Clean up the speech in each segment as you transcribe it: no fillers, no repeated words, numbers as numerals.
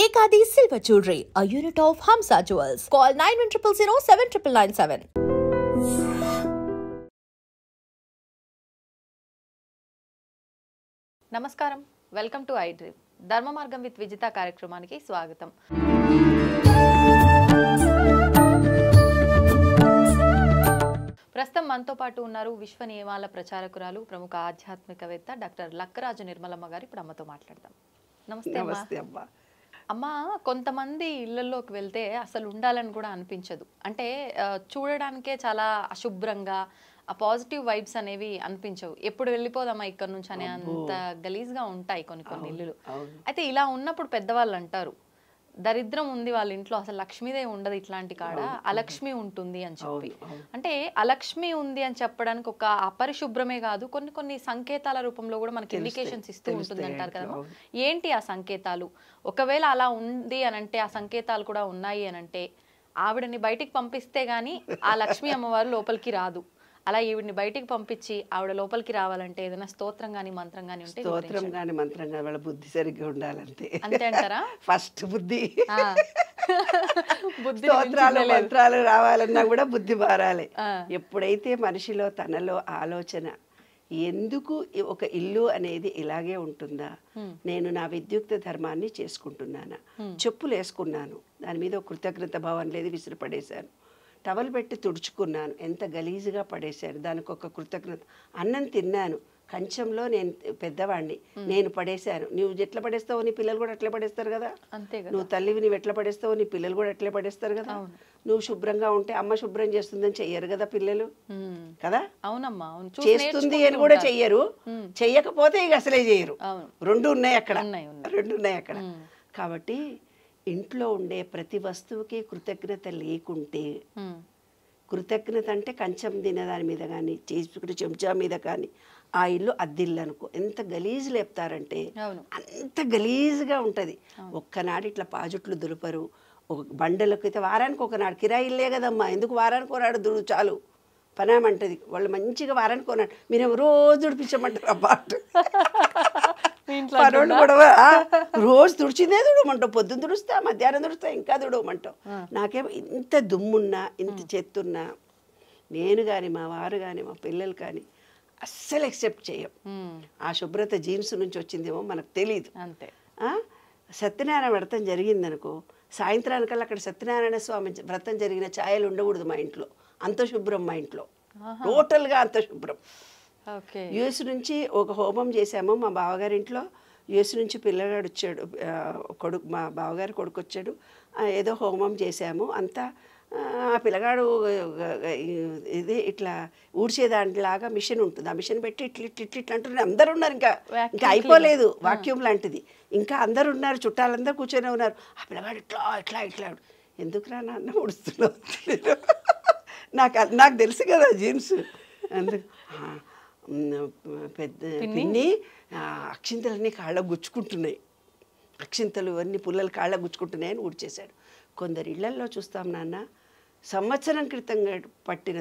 Ekadi Silver Jewelry, a unit of Hamsa Jewels. Call 9100079997. నమస్కారం, welcome to I dream. ధర్మ మార్గం with Vijitha కార్యక్రమానికి స్వాగతం. ప్రస్తుతం మనతో పాటు ఉన్నారు విశ్వ నియమాల ప్రచారకురాలు, ప్రముఖ ఆధ్యాత్మికవేత్త డాక్టర్ లక్కరాజు నిర్మలమ్మ గారు. ఇప్పుడు అమ్మతో మాట్లాడదాం. నమస్తే అమ్మ. అమ్మ, కొంతమంది ఇళ్లలోకి వెళ్తే అసలు ఉండాలని కూడా అనిపించదు. అంటే చూడడానికే చాలా అశుభ్రంగా, ఆ పాజిటివ్ వైబ్స్ అనేవి అనిపించవు. ఎప్పుడు వెళ్ళిపోదామా ఇక్కడ నుంచి అనే అంత గలీజ్గా ఉంటాయి కొన్ని ఇల్లులు. అయితే ఇలా ఉన్నప్పుడు పెద్దవాళ్ళు అంటారు, దరిద్రం ఉంది వాళ్ళ ఇంట్లో, అసలు లక్ష్మీదేవి ఉండదు ఇట్లాంటి కాడ, అలక్ష్మి ఉంటుంది అని చెప్పి. అంటే అలక్ష్మి ఉంది అని చెప్పడానికి ఒక అపరిశుభ్రమే కాదు, కొన్ని సంకేతాల రూపంలో కూడా మనకి ఇండికేషన్స్ ఇస్తూ ఉంటుంది అంటారు కదా. ఏంటి ఆ సంకేతాలు? ఒకవేళ అలా ఉంది అని అంటే, ఆ సంకేతాలు కూడా ఉన్నాయి అని అంటే, ఆవిడని బయటికి పంపిస్తే గానీ ఆ లక్ష్మీ అమ్మవారు లోపలికి రాదు. అలా ఈవిడిని బయటికి పంపించి ఆవిడ లోపలికి రావాలంటే ఏదైనా స్తోత్రం గానీ మంత్రం గానీ ఉంటే? స్తోత్రం గానీ మంత్రం గానీ వాళ్ళ బుద్ధి సరిగ్గా ఉండాలంతే. అంతే అంటారా? ఫస్ట్ బుద్ధి. స్తోత్రాలు మంత్రాలు రావాలన్నా కూడా బుద్ధి మారాలి. ఎప్పుడైతే మనిషిలో తనలో ఆలోచన, ఎందుకు ఒక ఇల్లు అనేది ఇలాగే ఉంటుందా, నేను నా విద్యుక్త ధర్మాన్ని చేసుకుంటున్నానా, చెప్పులు వేసుకున్నాను, దాని మీద కృతజ్ఞత భావం లేదు, విసిరి పడేశాను, టవల్ పెట్టి తుడుచుకున్నాను, ఎంత గలీజుగా పడేశాను, దానికి ఒక కృతజ్ఞత. అన్నం తిన్నాను, కంచంలో నేను పెద్దవాడిని, నేను పడేశాను. నువ్వు ఎట్లా పడేస్తావు, నీ పిల్లలు కూడా అట్లే పడేస్తారు కదా. నువ్వు తల్లివి, నువ్వు ఎట్లా పడేస్తావు, నీ పిల్లలు కూడా అట్లే పడేస్తారు కదా. నువ్వు శుభ్రంగా ఉంటే అమ్మ శుభ్రం చేస్తుందని చెయ్యరు కదా పిల్లలు కదా. అవునమ్మా, చేస్తుంది అని కూడా చెయ్యరు, చెయ్యకపోతే ఇక అసలే చెయ్యరు. రెండు ఉన్నాయి అక్కడ. కాబట్టి ఇంట్లో ఉండే ప్రతి వస్తువుకి కృతజ్ఞత లేకుంటే, కృతజ్ఞత అంటే కంచం తినదాని మీద కానీ, చేసుకునే చెంచా మీద కానీ, ఆ ఇల్లు అద్దిల్లు అనుకో, ఎంత గలీజు లేపుతారంటే అంత గలీజుగా ఉంటుంది. ఒక్కనాడు ఇట్లా పాజుట్లు దులుపరు. ఒక బండలకు అయితే వారానికి ఒకనాడు, కిరాయి ఇల్లే కదమ్మా, ఎందుకు వారానికి ఒకనాడు దుడు చాలు పనామంటది. వాళ్ళు మంచిగా వారానికి ఒకనాడు, మీరేమో రోజు దుడిపించమంటారు అబ్బాటు. పనులు కూడా రోజు తుడిచిందే తుడమంటావు, పొద్దున్న తుడుస్తా, మధ్యాహ్నం తుడుస్తా, ఇంకా తుడవమంటావు. నాకేమో ఇంత దుమ్మున్నా, ఇంత చెత్తున్నా, నేను కానీ మా వారు కానీ మా పిల్లలు కానీ అస్సలు ఎక్సెప్ట్ చేయం. ఆ శుభ్రత జీన్స్ నుంచి వచ్చిందేమో మనకు తెలియదు. అంతే. సత్యనారాయణ వ్రతం జరిగిందనుకో, సాయంత్రానికల్లా అక్కడ సత్యనారాయణ స్వామి వ్రతం జరిగిన ఛాయలు ఉండకూడదు మా ఇంట్లో. అంత శుభ్రం మా ఇంట్లో, టోటల్గా అంత శుభ్రం. యుఎస్ నుంచి ఒక హోమం చేశాము మా బావగారింట్లో. యుఎస్ నుంచి పిల్లగాడు వచ్చాడు, కొడుకు, మా బావగారి కొడుకు వచ్చాడు. ఏదో హోమం చేశాము అంతా. ఆ పిల్లగాడు ఇది ఇట్లా ఊడ్చేదానిలాగా మిషన్ ఉంటుంది, ఆ మిషన్ పెట్టి ఇట్లా అంటున్నారు. అందరు ఉన్నారు, ఇంకా అయిపోలేదు, వాక్యూమ్ లాంటిది. ఇంకా అందరు ఉన్నారు, చుట్టాలందరూ కూర్చొని ఉన్నారు. ఆ పిల్లగాడు ఇట్లా ఎందుకురా నాన్న ఊడుస్తున్నావు, నాకు తెలుసు కదా జీన్స్. అందుకు పెద్ద పిన్ని అక్షింతలన్నీ కాళ్ళకు గుచ్చుకుంటున్నాయి, అక్షింతలు అన్ని పుల్లలు కాళ్ళకు గుచ్చుకుంటున్నాయని ఊడ్చేశాడు. కొందరు ఇళ్లల్లో చూస్తాం నాన్న, సంవత్సరం క్రితంగా పట్టిన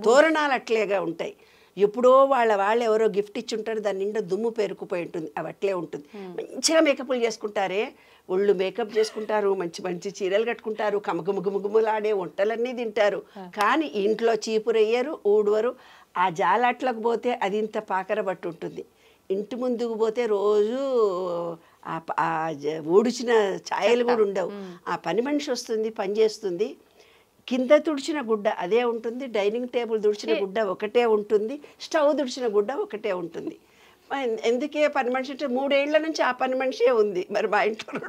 తోరణాలు అట్లేగా ఉంటాయి. ఎప్పుడో వాళ్ళు ఎవరో గిఫ్ట్ ఇచ్చి ఉంటారు, దాని నిండా దుమ్ము పేరుకుపోయి ఉంటుంది, అవి అట్లే ఉంటుంది. మంచిగా మేకప్లు చేసుకుంటారే, ఒళ్ళు మేకప్ చేసుకుంటారు, మంచి చీరలు కట్టుకుంటారు, కమగుమగుమగుమలాడే వంటలన్నీ తింటారు. కానీ ఇంట్లో చీపురయ్యరు, ఊడవరు. ఆ జాలాట్లకు పోతే అది ఇంత పాకర బట్టి ఉంటుంది. ఇంటి ముందుకు పోతే రోజు ఊడిచిన ఛాయలు కూడా ఉండవు. ఆ పని మనిషి వస్తుంది, పని చేస్తుంది. కింద తుడిచిన గుడ్డ అదే ఉంటుంది, డైనింగ్ టేబుల్ తుడిచిన గుడ్డ ఒకటే ఉంటుంది, స్టవ్ తుడిచిన గుడ్డ ఒకటే ఉంటుంది. ఎందుకే పని మనిషి అంటే 3 ఏళ్ల నుంచి ఆ పని మనిషే ఉంది. మరి మా ఇంట్లో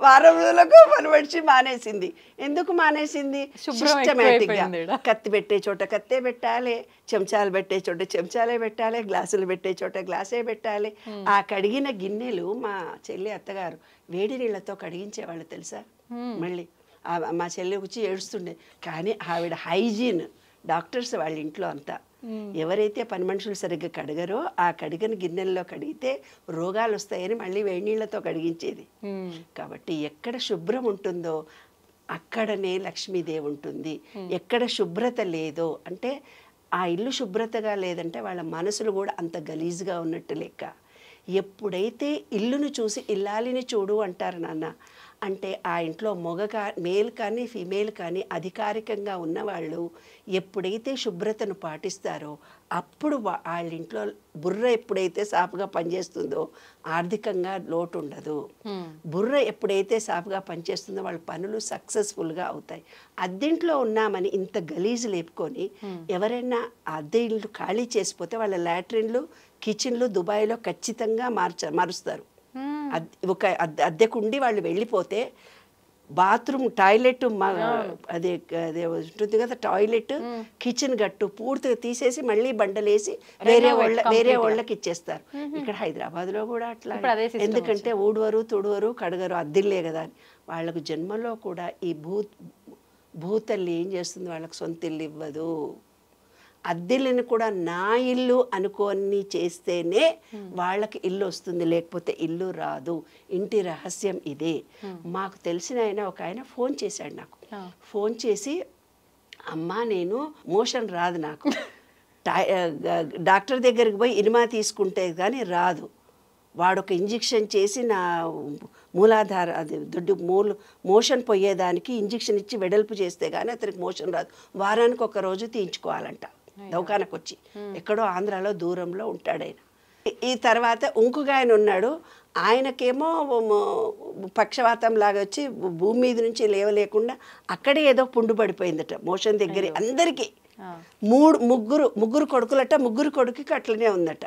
వారం రోజులకు పని మనిషి మానేసింది. ఎందుకు మానేసింది? సిస్టమేటిక్గా కత్తి పెట్టే చోట కత్తే పెట్టాలి, చెంచాలు పెట్టే చోట చెంచాలే పెట్టాలి, గ్లాసులు పెట్టే చోట గ్లాసే పెట్టాలి. ఆ కడిగిన గిన్నెలు మా చెల్లి అత్తగారు వేడి నీళ్ళతో కడిగించేవాళ్ళు తెలుసా. మళ్ళీ మా చెల్లి వచ్చి ఏడుస్తుండే. కానీ ఆవిడ హైజీన్, డాక్టర్స్ వాళ్ళ ఇంట్లో అంతా. ఎవరైతే పని మనుషులు సరిగ్గా కడగరో ఆ కడిగిన గిన్నెల్లో కడిగితే రోగాలు వస్తాయని మళ్ళీ వేడి నీళ్ళతో కడిగించేది. కాబట్టి ఎక్కడ శుభ్రం ఉంటుందో అక్కడనే లక్ష్మీదేవి ఉంటుంది. ఎక్కడ శుభ్రత లేదో అంటే, ఆ ఇల్లు శుభ్రతగా లేదంటే వాళ్ళ మనసులు కూడా అంత గలీజ్గా ఉన్నట్టు లెక్క. ఎప్పుడైతే ఇల్లును చూసి ఇల్లాలిని చూడు అంటారు నాన్న, అంటే ఆ ఇంట్లో మేల్ కానీ ఫీమేల్ కానీ అధికారికంగా ఉన్నవాళ్ళు ఎప్పుడైతే శుభ్రతను పాటిస్తారో అప్పుడు వాళ్ళ ఇంట్లో బుర్ర ఎప్పుడైతే సాఫ్గా పనిచేస్తుందో ఆర్థికంగా లోటు ఉండదు. బుర్ర ఎప్పుడైతే సాఫ్గా పనిచేస్తుందో వాళ్ళ పనులు సక్సెస్ఫుల్గా అవుతాయి. అద్దెంట్లో ఉన్నామని ఇంత గలీజు లేపుకొని ఎవరైనా అద్దె ఇల్లు ఖాళీ చేసిపోతే వాళ్ళ లాట్రిన్లు కిచెన్లు దుబాయ్లో ఖచ్చితంగా మారుస్తారు. ఒక అద్దెకుండి వాళ్ళు వెళ్ళిపోతే బాత్రూమ్ టాయిలెట్ అదే అదే ఉంటుంది కదా, టాయిలెట్ కిచెన్ గట్టు పూర్తిగా తీసేసి మళ్ళీ బండలేసి వేరే వాళ్ళకి ఇచ్చేస్తారు. ఇక్కడ హైదరాబాద్లో కూడా అట్లా, ఎందుకంటే ఊడవరు తుడవరు కడగరు, అద్దెలే కదా అని. వాళ్ళకు జన్మలో కూడా ఈ భూతల్లి ఏం చేస్తుంది, వాళ్ళకి సొంత ఇల్లు ఇవ్వదు. అద్దెలను కూడా నా ఇల్లు అనుకొని చేస్తేనే వాళ్ళకి ఇల్లు వస్తుంది, లేకపోతే ఇల్లు రాదు. ఇంటి రహస్యం ఇదే. మాకు తెలిసిన ఒక ఆయన ఫోన్ చేశాడు నాకు. ఫోన్ చేసి, అమ్మా నేను మోషన్ రాదు, నాకు డాక్టర్ దగ్గరికి పోయి ఇనిమా తీసుకుంటే కానీ రాదు. వాడొక ఇంజెక్షన్ చేసి నా మూలాధార అది మోషన్ పోయేదానికి ఇంజెక్షన్ ఇచ్చి వెడల్పు చేస్తే కానీ అతనికి మోషన్ రాదు. వారానికి ఒక రోజు తీయించుకోవాలంట దవాఖానకు వచ్చి. ఎక్కడో ఆంధ్రాలో దూరంలో ఉంటాడు ఆయన. ఈ తర్వాత ఇంకొక ఆయన ఉన్నాడు, ఆయనకేమో పక్షవాతం లాగా వచ్చి భూమి మీద నుంచి లేవలేకుండా అక్కడే ఏదో పుండు పడిపోయిందట మోషన్ దగ్గర. అందరికీ ముగ్గురు కొడుకులట, ముగ్గురు కొడుకుకి అట్లనే ఉందట.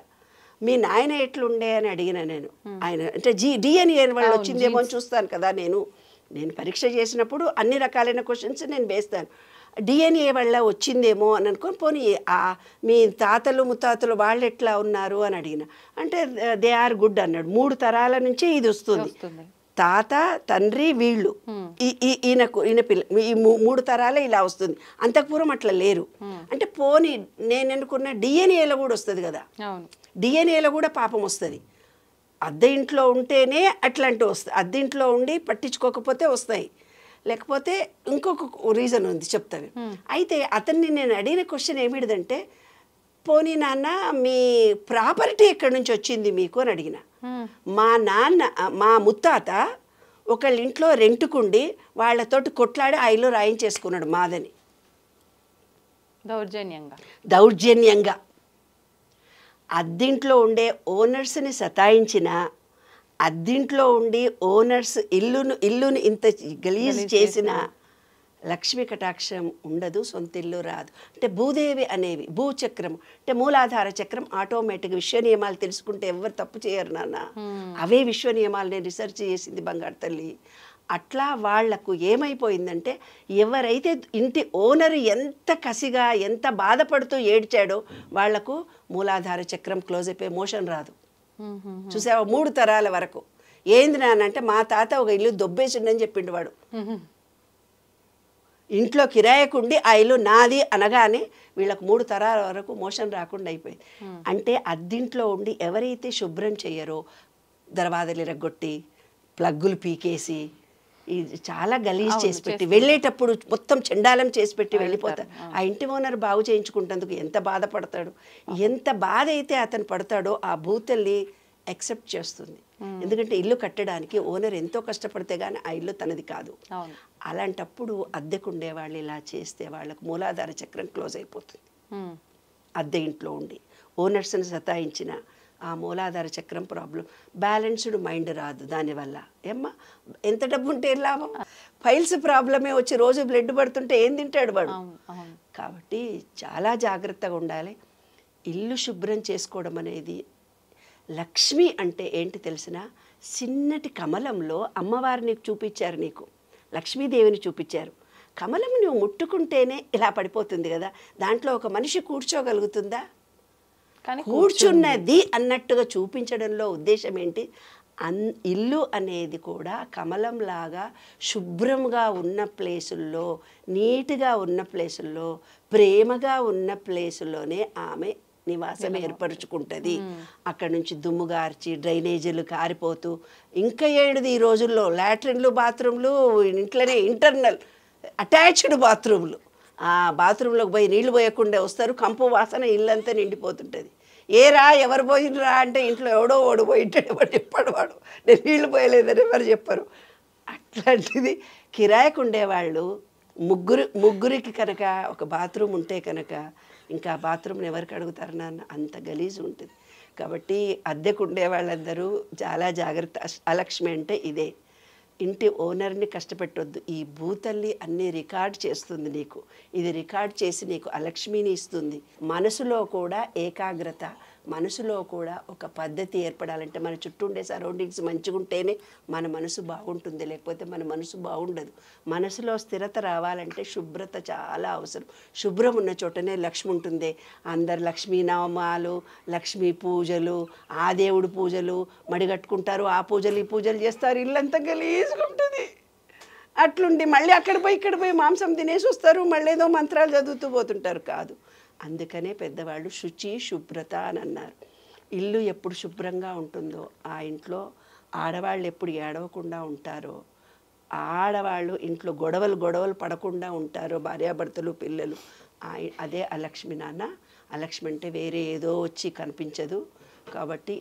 మీ నాయన ఎట్లుండే అని అడిగిన నేను. ఆయన అంటే డిఎన్ఏ వాళ్ళు వచ్చిందేమో అని చూస్తాను కదా నేను పరీక్ష చేసినప్పుడు అన్ని రకాలైన క్వశ్చన్స్ నేను వేస్తాను. డిఎన్ఏ వల్ల వచ్చిందేమో అని అనుకొని, పోనీ మీ తాతలు ముత్తాతలు వాళ్ళు ఎట్లా ఉన్నారు అని అడిగిన. అంటే దే ఆర్ గుడ్ అన్నాడు. 3 తరాల నుంచి ఇది వస్తుంది, తాత తండ్రి వీళ్ళు, ఈయన పిల్ల, ఈ 3 తరాలే ఇలా వస్తుంది. అంతకుపూర్వం అట్లా లేరు. అంటే పోనీ నేను అనుకున్న డిఎన్ఏలో కూడా వస్తుంది కదా, డిఎన్ఏలో కూడా పాపం వస్తుంది. అద్దె ఇంట్లో ఉంటేనే అట్లాంటివి వస్తాయి, అద్దె ఇంట్లో ఉండి పట్టించుకోకపోతే వస్తాయి, లేకపోతే ఇంకొక రీజన్ ఉంది చెప్తాను. అయితే అతన్ని నేను అడిగిన క్వశ్చన్ ఏమిటిదంటే, పోనీ నాన్న మీ ప్రాపర్టీ ఎక్కడి నుంచి వచ్చింది మీకు అని అడిగిన. మా ముత్తాత ఒకళ్ళ ఇంట్లో రెంటుకుండి వాళ్ళతోటి కొట్లాడి ఆ ఇల్లు రాయించేసుకున్నాడు మాదని, దౌర్జన్యంగా. అద్దింట్లో ఉండే ఓనర్స్ని సతాయించిన, అద్దింట్లో ఉండి ఓనర్స్ ఇల్లును ఇంత గలీజ్ చేసిన లక్ష్మీ కటాక్షం ఉండదు, సొంత ఇల్లు రాదు. అంటే భూదేవి అనేవి భూచక్రం అంటే మూలాధార చక్రం ఆటోమేటిక్గా విశ్వ నియమాలు తెలుసుకుంటే ఎవరు తప్పు చేయరు నాన్న. అవే విశ్వ నియమాలు నేను రీసెర్చ్ చేసింది బంగారు తల్లి. అట్లా వాళ్లకు ఏమైపోయిందంటే, ఎవరైతే ఇంటి ఓనర్ ఎంత కసిగా ఎంత బాధపడుతూ ఏడ్చాడో వాళ్లకు మూలాధార చక్రం క్లోజ్ అయిపోయి మోషన్ రాదు. చూసావా 3 తరాల వరకు. ఏంది నానంటే, మా తాత ఒక ఇల్లు దొబ్బేసిండని చెప్పిండు వాడు. ఇంట్లో కిరాయకుండి ఆ ఇల్లు నాది అనగానే వీళ్ళకు 3 తరాల వరకు మోషన్ రాకుండా అయిపోయింది. అంటే అద్దింట్లో ఉండి ఎవరైతే శుభ్రం చేయరో, దర్వాజాలు ఇరగొట్టి ప్లగ్గులు పీకేసి ఇది చాలా గలీజ్ చేసి పెట్టి వెళ్ళేటప్పుడు మొత్తం చెండాలం చేసి పెట్టి వెళ్ళిపోతారు. ఆ ఇంటి ఓనర్ బాగు చేయించుకుంటేందుకు ఎంత బాధపడతాడు, ఎంత బాధ అయితే అతను పడతాడో ఆ భూతల్లి యాక్సెప్ట్ చేస్తుంది. ఎందుకంటే ఇల్లు కట్టడానికి ఓనర్ ఎంతో కష్టపడితే కానీ ఆ ఇల్లు తనది కాదు. అలాంటప్పుడు అద్దెకుండే వాళ్ళు ఇలా చేస్తే వాళ్ళకు మూలాధార చక్రం క్లోజ్ అయిపోతుంది. అద్దె ఇంట్లో ఉండి ఓనర్స్ని సతాయించిన ఆ మూలాధార చక్రం ప్రాబ్లం. బ్యాలెన్స్డ్ మైండ్ రాదు దానివల్ల. ఏమ్మా ఎంత డబ్బు ఉంటే లాభం? ఫైల్స్ ప్రాబ్లమే వచ్చి రోజు బ్లడ్ పడుతుంటే ఏం తింటాడు వాడు? కాబట్టి చాలా జాగ్రత్తగా ఉండాలి. ఇల్లు శుభ్రం చేసుకోవడం అనేది. లక్ష్మి అంటే ఏంటి తెలిసిన, చిన్నటి కమలంలో అమ్మవారిని చూపించారు, నీకు లక్ష్మీదేవిని చూపించారు. కమలం నువ్వు ముట్టుకుంటేనే ఇలా పడిపోతుంది కదా, దాంట్లో ఒక మనిషి కూర్చోగలుగుతుందా? కూర్చున్నది అన్నట్టుగా చూపించడంలో ఉద్దేశం ఏంటి? ఇల్లు అనేది కూడా కమలంలాగా శుభ్రంగా ఉన్న ప్లేసుల్లో, నీట్గా ఉన్న ప్లేసుల్లో, ప్రేమగా ఉన్న ప్లేసుల్లోనే ఆమె నివాసం ఏర్పరుచుకుంటుంది. అక్కడ నుంచి దుమ్ము గార్చి డ్రైనేజీలు కారిపోతూ, ఇంకా ఏడుది ఈ రోజుల్లో లాట్రిన్లు బాత్రూమ్లు ఇంట్లోనే ఇంటర్నల్ అటాచ్డ్ బాత్రూమ్లు. ఆ బాత్రూంలోకి పోయి నీళ్లు పోయకుండా వస్తారు, కంపు వాసన ఇల్లంతా నిండిపోతుంటుంది. ఏరా ఎవరు పోయినరా అంటే ఇంట్లో ఎవడో ఓడిపోయింటాడు, ఎవరు చెప్పాడు వాడు, నేను నీళ్ళు పోయలేదని ఎవరు చెప్పరు. అట్లాంటిది కిరాయికి ఉండేవాళ్ళు ముగ్గురికి కనుక ఒక బాత్రూమ్ ఉంటే కనుక ఇంకా బాత్రూమ్ని ఎవరికి అడుగుతారు నాన్న, అంత గలీజు ఉంటుంది. కాబట్టి అద్దెకు ఉండే వాళ్ళందరూ చాలా జాగ్రత్త. అలక్ష్మి అంటే ఇదే, ఇంటి ఓనర్ని కష్టపెట్టొద్దు. ఈ భూతల్లి అన్నీ రికార్డ్ చేస్తుంది నీకు, ఇది రికార్డ్ చేసి నీకు అలక్ష్మిని ఇస్తుంది. మనసులో కూడా ఏకాగ్రత, మనసులో కూడా ఒక పద్ధతి ఏర్పడాలంటే మన చుట్టూ ఉండే సరౌండింగ్స్ మంచిగా ఉంటేనే మన మనసు బాగుంటుంది, లేకపోతే మన మనసు బాగుండదు. మనసులో స్థిరత రావాలంటే శుభ్రత చాలా అవసరం. శుభ్రం ఉన్న చోటనే లక్ష్మి ఉంటుంది. అందరు లక్ష్మీనామాలు, లక్ష్మీ పూజలు, ఆ దేవుడి పూజలు మడిగట్టుకుంటారు, ఆ పూజలు ఈ పూజలు చేస్తారు, ఇల్లంతా గలీజ్గా ఉంటుంది. అట్లుండి మళ్ళీ అక్కడ పోయి ఇక్కడ పోయి మాంసం తినేసి వస్తారు, మళ్ళీ ఏదో మంత్రాలు చదువుతూ పోతుంటారు. కాదు, అందుకనే పెద్దవాళ్ళు శుచి శుభ్రత అని అన్నారు. ఇల్లు ఎప్పుడు శుభ్రంగా ఉంటుందో ఆ ఇంట్లో ఆడవాళ్ళు ఎప్పుడు ఏడవకుండా ఉంటారో, ఆడవాళ్ళు ఇంట్లో గొడవలు పడకుండా ఉంటారో, భార్యాభర్తలు పిల్లలు, అదే అలక్ష్మి నాన్న. అలక్ష్మి అంటే వేరే ఏదో వచ్చి కనిపించదు. కాబట్టి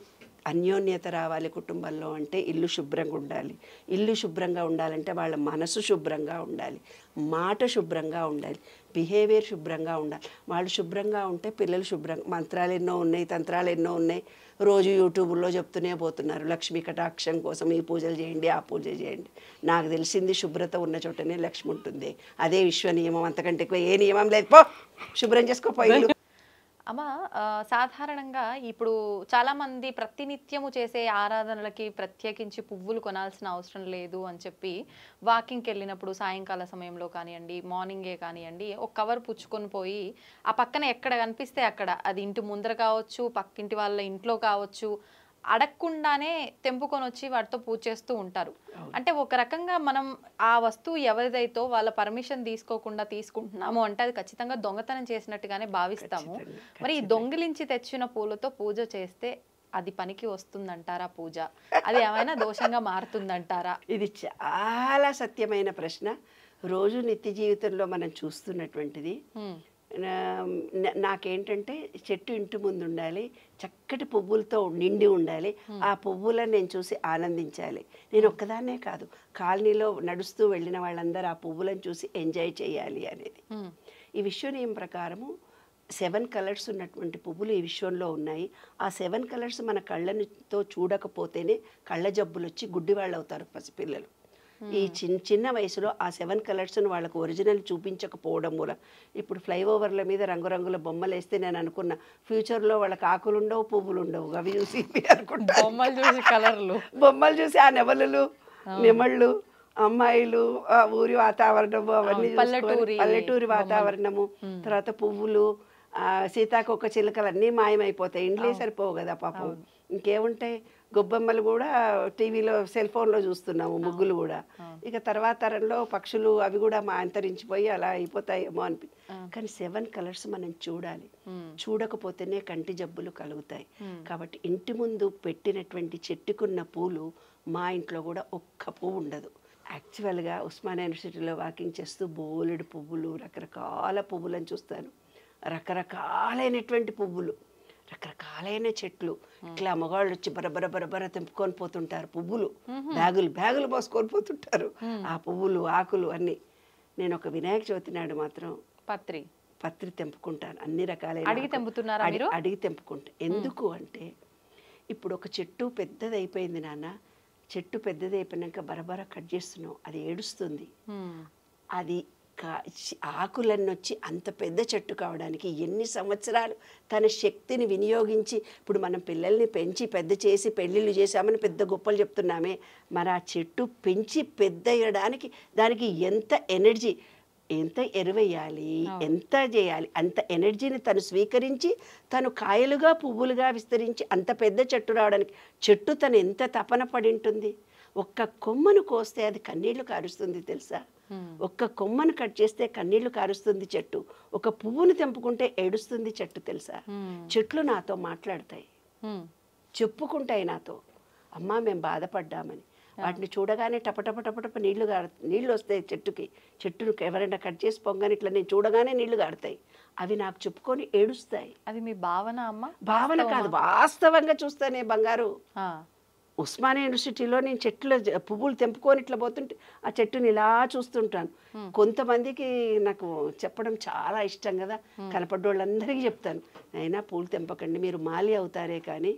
అన్యోన్యత రావాలి కుటుంబంలో అంటే ఇల్లు శుభ్రంగా ఉండాలి. ఇల్లు శుభ్రంగా ఉండాలంటే వాళ్ళ మనసు శుభ్రంగా ఉండాలి, మాట శుభ్రంగా ఉండాలి, బిహేవియర్ శుభ్రంగా ఉండాలి. వాళ్ళు శుభ్రంగా ఉంటే పిల్లలు శుభ్రంగా. మంత్రాలు ఎన్నో ఉన్నాయి, తంత్రాలు ఎన్నో ఉన్నాయి, రోజు యూట్యూబ్లో చెప్తూనే పోతున్నారు. లక్ష్మీ కటాక్షం కోసం ఈ పూజలు చేయండి, ఆ పూజ చేయండి. నాకు తెలిసింది శుభ్రత ఉన్న చోటనే లక్ష్మి ఉంటుంది. అదే విశ్వ నియమం, అంతకంటే ఎక్కువ ఏ నియమం లేదు. పో శుభ్రం చేసుకోపోయి. అమ్మ, సాధారణంగా ఇప్పుడు చాలామంది ప్రతినిత్యము చేసే ఆరాధనలకి ప్రత్యేకించి పువ్వులు కొనాల్సిన అవసరం లేదు అని చెప్పి వాకింగ్కి వెళ్ళినప్పుడు సాయంకాల సమయంలో కానివ్వండి, మార్నింగే కానివ్వండి, ఒక కవర్ పుచ్చుకొని పోయి ఆ పక్కన ఎక్కడ కనిపిస్తే అక్కడ, అది ఇంటి ముందర కావచ్చు, పక్కింటి వాళ్ళ ఇంట్లో కావచ్చు, అడగకుండానే తెంపుకొని వచ్చి వాటితో పూజ చేస్తూ ఉంటారు. అంటే ఒక రకంగా మనం ఆ వస్తువు ఎవరిదైతో వాళ్ళ పర్మిషన్ తీసుకోకుండా తీసుకుంటున్నాము అంటే అది ఖచ్చితంగా దొంగతనం చేసినట్టుగానే భావిస్తాము. మరి ఈ దొంగిలించి తెచ్చిన పూలతో పూజ చేస్తే అది పనికి వస్తుందంటారా పూజ? అది ఏమైనా దోషంగా మారుతుందంటారా? ఇది చాలా సత్యమైన ప్రశ్న. రోజు నిత్య జీవితంలో మనం చూస్తున్నటువంటిది. నాకేంటంటే చెట్టు ఇంటి ముందు ఉండాలి, చక్కటి పువ్వులతో నిండి ఉండాలి, ఆ పువ్వులను నేను చూసి ఆనందించాలి. నేను ఒక్కదాన్నే కాదు, కాలనీలో నడుస్తూ వెళ్ళిన వాళ్ళందరూ ఆ పువ్వులను చూసి ఎంజాయ్ చేయాలి అనేది. ఈ విశ్వనియమం ప్రకారము 7 కలర్స్ ఉన్నటువంటి పువ్వులు ఈ విశ్వంలో ఉన్నాయి. ఆ 7 కలర్స్ మన కళ్ళతో చూడకపోతేనే కళ్ళ జబ్బులు వచ్చి గుడ్డివాళ్ళు అవుతారు పసిపిల్లలు. ఈ చిన్న వయసులో ఆ 7 కలర్స్ను వాళ్ళకు ఒరిజినల్ చూపించకపోవడం మూలం. ఇప్పుడు ఫ్లైఓవర్ల మీద రంగురంగుల బొమ్మలు వేస్తే నేను అనుకున్న ఫ్యూచర్లో వాళ్ళకి ఆకులు ఉండవు, పువ్వులు ఉండవు, అవి చూసి అనుకుంటా బొమ్మలు చూసి ఆ నెమళ్ళు, నెమళ్ళు, అమ్మాయిలు, ఆ ఊరి వాతావరణము అవన్నీ పల్లెటూరి వాతావరణము, తర్వాత పువ్వులు, సీతాకొక చిలుకలు అన్నీ మాయమైపోతాయి. ఇండ్లే సరిపోవు కదా పాపం. ఇంకేముంటాయి? గొబ్బెమ్మలు కూడా టీవీలో సెల్ ఫోన్లో చూస్తున్నాము, ముగ్గులు కూడా. ఇక తర్వాత తరంలో పక్షులు అవి కూడా అంతరించిపోయి అలా అయిపోతాయేమో అనిపి. కానీ 7 కలర్స్ మనం చూడాలి, చూడకపోతేనే కంటి జబ్బులు కలుగుతాయి. కాబట్టి ఇంటి ముందు పెట్టినటువంటి చెట్టుకున్న పూలు మా ఇంట్లో కూడా ఒక్క పువ్వు ఉండదు. యాక్చువల్గా ఉస్మానియా యూనివర్సిటీలో వాకింగ్ చేస్తూ బోలెడు పువ్వులు, రకరకాల పువ్వులను చూస్తాను. రకరకాలైనటువంటి పువ్వులు, రకరకాలైన చెట్లు. ఇట్లా మగవాళ్ళు వచ్చి బరబర తెంపుకొని పోతుంటారు పువ్వులు, బ్యాగులు మోసుకొని పోతుంటారు ఆ పువ్వులు, ఆకులు అన్నీ. నేను ఒక వినాయక చవితి నాడు మాత్రం పత్రి తెంపుకుంటాను. అన్ని రకాలైన అడిగి తెంపుకుంటా. ఎందుకు అంటే ఇప్పుడు ఒక చెట్టు పెద్దది అయిపోయింది నాన్న, చెట్టు పెద్దది అయిపోయినాక బరబర కట్ చేస్తున్నావు, అది ఏడుస్తుంది. అది ఆకులన్నీ వచ్చి అంత పెద్ద చెట్టు కావడానికి ఎన్ని సంవత్సరాలు తన శక్తిని వినియోగించి. ఇప్పుడు మనం పిల్లల్ని పెంచి పెద్ద చేసి పెళ్ళిళ్ళు చేసామని పెద్ద గొప్పలు చెప్తున్నామే, మరి ఆ చెట్టు పెంచి పెద్ద అయ్యడానికి దానికి ఎంత ఎనర్జీ, ఎంత ఎరువేయాలి, ఎంత చేయాలి, అంత ఎనర్జీని తను స్వీకరించి తను కాయలుగా పువ్వులుగా విస్తరించి అంత పెద్ద చెట్టు రావడానికి చెట్టు తను ఎంత తపన పడి ఉంటుంది. ఒక్క కొమ్మను కోస్తే అది కన్నీళ్లు కారుస్తుంది తెలుసా? ఒక్క కొమ్మను కట్ చేస్తే కన్నీళ్లు కారుస్తుంది చెట్టు. ఒక పువ్వును తెంపుకుంటే ఏడుస్తుంది చెట్టు తెలుసా? చెట్లు నాతో మాట్లాడతాయి, చెప్పుకుంటాయి నాతో, అమ్మా మేము బాధపడ్డామని. వాటిని చూడగానే టపటప టపటప నీళ్లు వస్తాయి చెట్టును ఎవరైనా కట్ చేసి పొంగని ఇట్లా నేను చూడగానే నీళ్లు గారుతాయి. అవి నాకు చెప్పుకొని ఏడుస్తాయి. అది మీ భావన అమ్మ? భావన కాదు, వాస్తవంగా చూస్తానే బంగారు. ఉస్మానియా యూనివర్సిటీలో నేను పువ్వులు తెంపుకొని ఇట్లా పోతుంటే ఆ చెట్టుని ఇలా చూస్తుంటాను. కొంతమందికి నాకు చెప్పడం చాలా ఇష్టం కదా, కనపడ్డోళ్ళందరికీ చెప్తాను, అయినా పూలు తెంపకండి, మీరు మాలి అవుతారే కానీ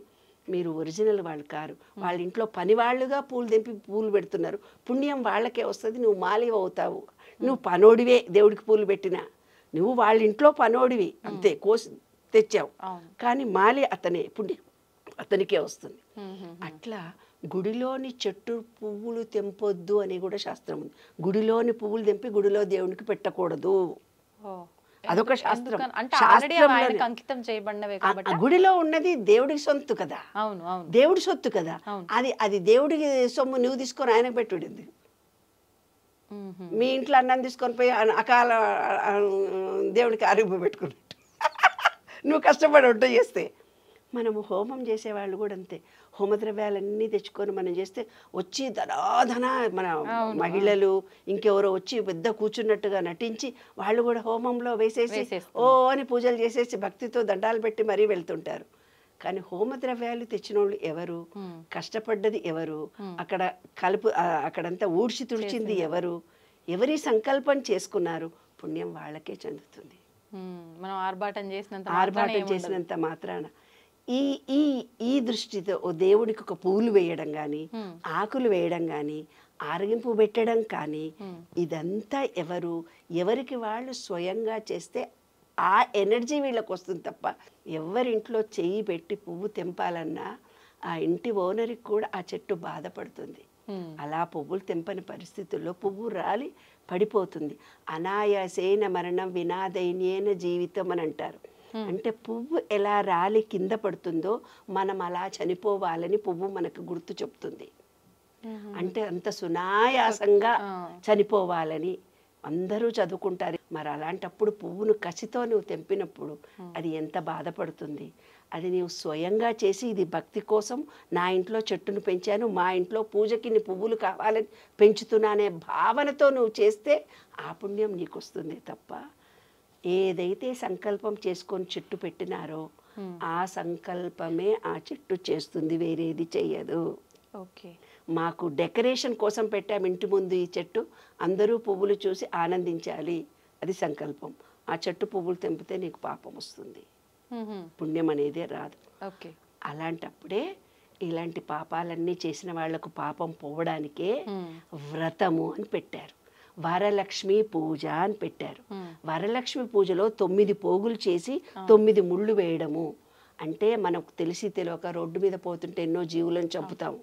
మీరు ఒరిజినల్ వాళ్ళు కారు. వాళ్ళ ఇంట్లో పని వాళ్ళుగా పూలు తెంపి పూలు పెడుతున్నారు, పుణ్యం వాళ్ళకే వస్తుంది, నువ్వు మాలి అవుతావు. నువ్వు పనోడివే, దేవుడికి పూలు పెట్టినా నువ్వు వాళ్ళ ఇంట్లో పనోడివి అంతే, కోసి తెచ్చావు, కానీ మాలి అతనే, పుణ్యం అతనికే వస్తుంది. అట్లా గుడిలోని చెట్టు పువ్వులు తెంపొద్దు అని కూడా శాస్త్రం ఉంది. గుడిలోని పువ్వులు తెంపి గుడిలో దేవునికి పెట్టకూడదు, అదొక శాస్త్రం. గుడిలో ఉన్నది దేవుడికి సొత్తు కదా, దేవుడి సొత్తు కదా, అది దేవుడికి సొమ్ము నువ్వు తీసుకొని ఆయనకు పెట్టుడింది. మీ ఇంట్లో అన్నం తీసుకొని పోయి అకాల దేవుడికి ఆరోగ్యం పెట్టుకున్నట్టు నువ్వు కష్టపడి వంట చేస్తే. మనము హోమం చేసేవాళ్ళు కూడా అంతే, హోమద్రవ్యాలన్నీ తెచ్చుకొని మనం చేస్తే వచ్చి ధనాధన మన మహిళలు ఇంకెవరో వచ్చి పెద్ద కూర్చున్నట్టుగా నటించి వాళ్ళు కూడా హోమంలో వేసేసి ఓ అని పూజలు చేసేసి భక్తితో దండాలు పెట్టి మరీ వెళ్తుంటారు. కానీ హోమద్రవ్యాలు తెచ్చిన వాళ్ళు ఎవరు, కష్టపడ్డది ఎవరు, అక్కడంతా ఊడ్చి తుడిచింది ఎవరు, ఎవరి సంకల్పం చేసుకున్నారు, పుణ్యం వాళ్ళకే చెందుతుంది. మనం ఆర్భాటం చేసినంత మాత్రాన ఈ దృష్టితో దేవుడికి ఒక పూలు వేయడం కానీ, ఆకులు వేయడం కానీ, ఆరగింపు పెట్టడం కానీ, ఇదంతా ఎవరికి వాళ్ళు స్వయంగా చేస్తే ఆ ఎనర్జీ వీళ్ళకి వస్తుంది తప్ప, ఎవరింట్లో చెయ్యి పెట్టి పువ్వు తెంపాలన్నా ఆ ఇంటి ఓనర్కి కూడా ఆ చెట్టు బాధపడుతుంది. అలా పువ్వులు తెంపని పరిస్థితుల్లో పువ్వు రాలి పడిపోతుంది. అనాయాసేన మరణం వినాదైన్యేన జీవితం అని అంటారు. అంటే పువ్వు ఎలా రాలి కింద పడుతుందో మనం అలా చనిపోవాలని పువ్వు మనకు గుర్తు చెప్తుంది. అంటే అంత సునాయాసంగా చనిపోవాలని అందరూ చదువుకుంటారు. మరి అలాంటప్పుడు పువ్వును కసితో నువ్వు తెంపినప్పుడు అది ఎంత బాధపడుతుంది. అది నీవు స్వయంగా చేసి ఇది భక్తి కోసం నా ఇంట్లో చెట్టును పెంచాను, మా ఇంట్లో పూజకి నీ పువ్వులు కావాలని పెంచుతున్నానే భావనతో నువ్వు చేస్తే ఆ పుణ్యం నీకు వస్తుంది తప్ప, ఏదైతే సంకల్పం చేసుకొని చెట్టు పెట్టినారో ఆ సంకల్పమే ఆ చెట్టు చేస్తుంది, వేరేది చెయ్యదు. ఓకే, మాకు డెకరేషన్ కోసం పెట్టాము ఇంటి ముందు ఈ చెట్టు, అందరూ పువ్వులు చూసి ఆనందించాలి, అది సంకల్పం. ఆ చెట్టు పువ్వులు తెంపితే నీకు పాపం వస్తుంది, పుణ్యం అనేదే రాదు. అలాంటప్పుడే ఇలాంటి పాపాలన్నీ చేసిన వాళ్లకు పాపం పోవడానికే వ్రతము అని పెట్టారు, వరలక్ష్మి పూజ అని పెట్టారు. వరలక్ష్మి పూజలో 9 పోగులు చేసి 9 ముళ్ళు వేయడము. అంటే మనకు తెలిసి తెలియక రోడ్డు మీద పోతుంటే ఎన్నో జీవులను చంపుతాము,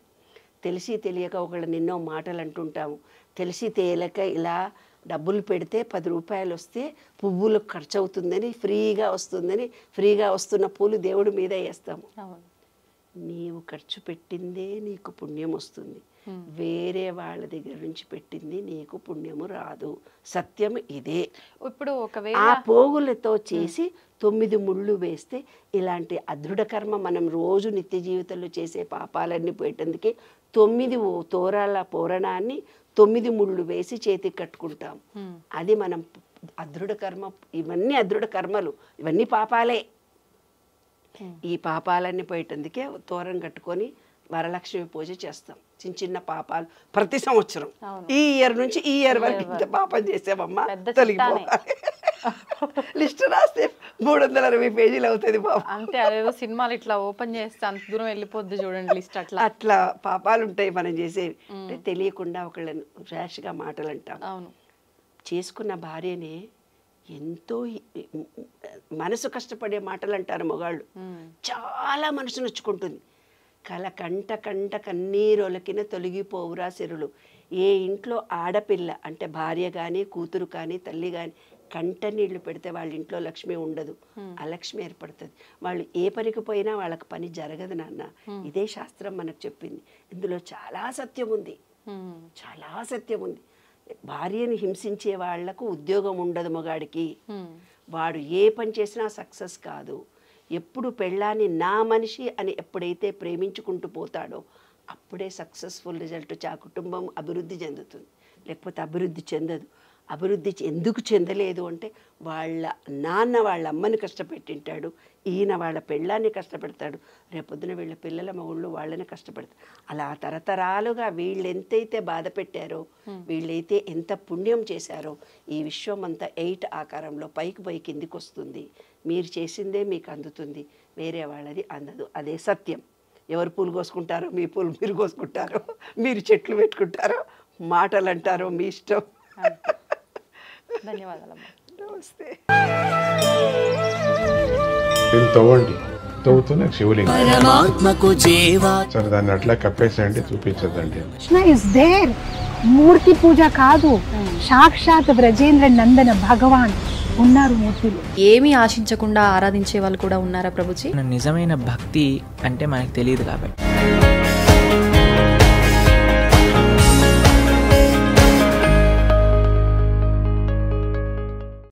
తెలిసి తెలియక ఒకళ్ళని ఎన్నో మాటలు అంటుంటాము, తెలిసి తేలక ఇలా డబ్బులు పెడితే 10 రూపాయలు వస్తే పువ్వులకు ఖర్చు అవుతుందని, ఫ్రీగా వస్తుందని, ఫ్రీగా వస్తున్న పూలు దేవుడి మీద వేస్తాము. నీవు ఖర్చు పెట్టిందే నీకు పుణ్యం వస్తుంది, వేరే వాళ్ళ దగ్గర నుంచి పెట్టింది నీకు పుణ్యము రాదు. సత్యం ఇదే. ఇప్పుడు ఆ పోగులతో చేసి 9 ముళ్ళు వేస్తే ఇలాంటి అదృఢ కర్మ మనం రోజు నిత్య జీవితంలో చేసే పాపాలన్నీ పోయేటందుకే 9 తోరాల పూరణాన్ని 9 ముళ్ళు వేసి చేతికి కట్టుకుంటాం. అది మనం అదృఢ కర్మ. ఇవన్నీ అదృఢ కర్మలు, ఇవన్నీ పాపాలే. ఈ పాపాలన్నీ పోయేటందుకే తోరం కట్టుకొని వరలక్ష్మి పూజ చేస్తాం. చిన్న చిన్న పాపాలు ప్రతి సంవత్సరం, ఈ ఇయర్ నుంచి ఈ ఇయర్ వరకు ఇంత పాపం చేసామమ్మా తొలగిపోవాలి. లిస్ట్ రాస్తే 360 పేజీలు అవుతుంది బాబు. అంతే, అదేదో సినిమాలు ఇట్లా ఓపెన్ చేస్తే అంత దూరం వెళ్ళిపోద్ది చూడండి లిస్ట్. అట్లా పాపాలు ఉంటాయి మనం చేసేవి. అంటే తెలియకుండా ఒకళ్ళని ర్యాష్గా మాటలు అంటాం. చేసుకున్న భార్యనే ఎంతో మనసు కష్టపడే మాటలు అంటారు మగాళ్ళు, చాలా మనసు నొచ్చుకుంటుంది. కంట కన్నీరొలకిన తొలగిపోవురా సిరులు. ఏ ఇంట్లో ఆడపిల్ల అంటే భార్య కానీ కూతురు కానీ తల్లి కానీ కంట నీళ్లు పెడితే వాళ్ళ ఇంట్లో లక్ష్మి ఉండదు, అలక్ష్మి ఏర్పడుతుంది. వాళ్ళు ఏ పనికి పోయినా వాళ్ళకి పని జరగదు నాన్న. ఇదే శాస్త్రం మనకు చెప్పింది. ఇందులో చాలా సత్యం ఉంది, చాలా సత్యం ఉంది. భార్యని హింసించే వాళ్లకు ఉద్యోగం ఉండదు మగాడికి. వాడు ఏ పని చేసినా సక్సెస్ కాదు. ఎప్పుడు పెళ్ళాన్ని నా మనిషి అని ఎప్పుడైతే ప్రేమించుకుంటూ పోతాడో అప్పుడే సక్సెస్ఫుల్ రిజల్ట్ వచ్చి ఆ కుటుంబం అభివృద్ధి చెందుతుంది. లేకపోతే అభివృద్ధి చెందదు. అభివృద్ధి ఎందుకు చెందలేదు అంటే వాళ్ళ నాన్న వాళ్ళ అమ్మని కష్టపెట్టింటాడు, ఈయన వాళ్ళ పెళ్ళాన్ని కష్టపెడతాడు, రేపొద్దున వీళ్ళ పిల్లల మగుళ్ళు వాళ్ళని కష్టపెడతారు. అలా తరతరాలుగా వీళ్ళు ఎంతైతే బాధ పెట్టారో, వీళ్ళైతే ఎంత పుణ్యం చేశారో, ఈ విశ్వం అంతా 8 ఆకారంలో పైకి పై కిందికి వస్తుంది. మీరు చేసిందే మీకు అందుతుంది, వేరే వాళ్ళది అందదు. అదే సత్యం. ఎవరు పూలు కోసుకుంటారో మీ పూలు మీరు కోసుకుంటారో, మీరు చెట్లు పెట్టుకుంటారో, మాటలు అంటారో మీ ఇష్టం. ధన్యవాదాలమ్మా. నమస్తే. తవ్వండి, తవ్వుతూనే శివలింగం సరే దాన్ని అట్లా కప్పేసేయండి, చూపించదండి. మూర్తి పూజ కాదు, సాక్షాత్ బ్రజేంద్ర నందన భగవాన్ ఉన్నారు మూర్తిలో. ఏమీ ఆశించకుండా ఆరాధించే వాళ్ళు కూడా ఉన్నారా ప్రభుజీ? నిజమైన భక్తి అంటే మనకు తెలియదు కాబట్టి